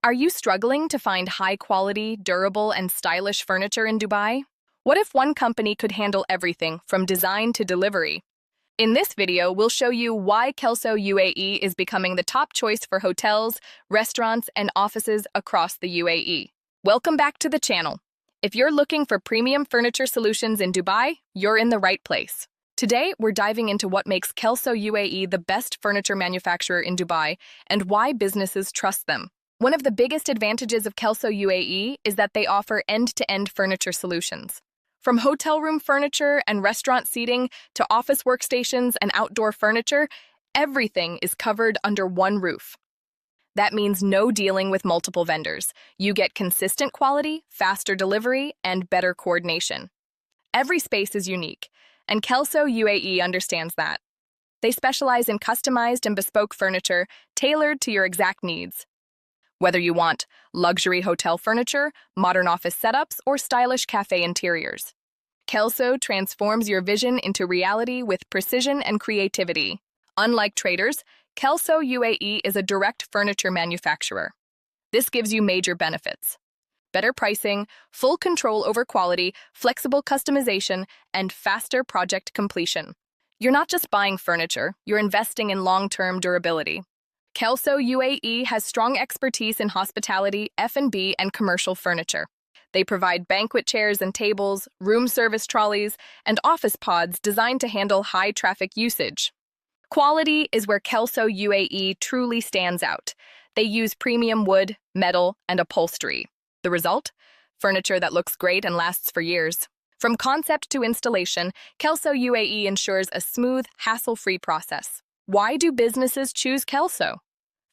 Are you struggling to find high-quality, durable, and stylish furniture in Dubai? What if one company could handle everything from design to delivery? In this video, we'll show you why Kellso UAE is becoming the top choice for hotels, restaurants, and offices across the UAE. Welcome back to the channel. If you're looking for premium furniture solutions in Dubai, you're in the right place. Today, we're diving into what makes Kellso UAE the best furniture manufacturer in Dubai and why businesses trust them. One of the biggest advantages of Kellso UAE is that they offer end-to-end furniture solutions. From hotel room furniture and restaurant seating to office workstations and outdoor furniture, everything is covered under one roof. That means no dealing with multiple vendors. You get consistent quality, faster delivery, and better coordination. Every space is unique, and Kellso UAE understands that. They specialize in customized and bespoke furniture tailored to your exact needs. Whether you want luxury hotel furniture, modern office setups, or stylish cafe interiors, Kellso transforms your vision into reality with precision and creativity. Unlike traders, Kellso UAE is a direct furniture manufacturer. This gives you major benefits: better pricing, full control over quality, flexible customization, and faster project completion. You're not just buying furniture, you're investing in long-term durability. Kellso UAE has strong expertise in hospitality, F&B, and commercial furniture. They provide banquet chairs and tables, room service trolleys, and office pods designed to handle high-traffic usage. Quality is where Kellso UAE truly stands out. They use premium wood, metal, and upholstery. The result? Furniture that looks great and lasts for years. From concept to installation, Kellso UAE ensures a smooth, hassle-free process. Why do businesses choose Kellso?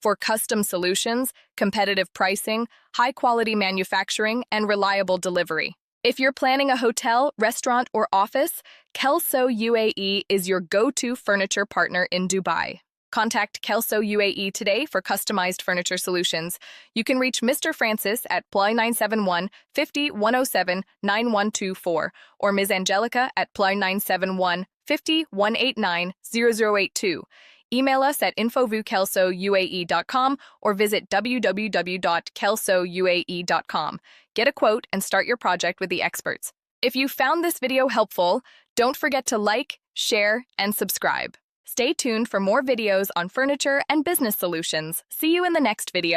For custom solutions, competitive pricing, high-quality manufacturing, and reliable delivery. If you're planning a hotel, restaurant, or office, Kellso UAE is your go-to furniture partner in Dubai. Contact Kellso UAE today for customized furniture solutions. You can reach Mr. Francis at +971 50 107 9124 or Ms. Angelica at +971 50 189 0082. Email us at info@kellsouae.com or visit www.kellsouae.com. Get a quote and start your project with the experts. If you found this video helpful, don't forget to like, share, and subscribe. Stay tuned for more videos on furniture and business solutions. See you in the next video.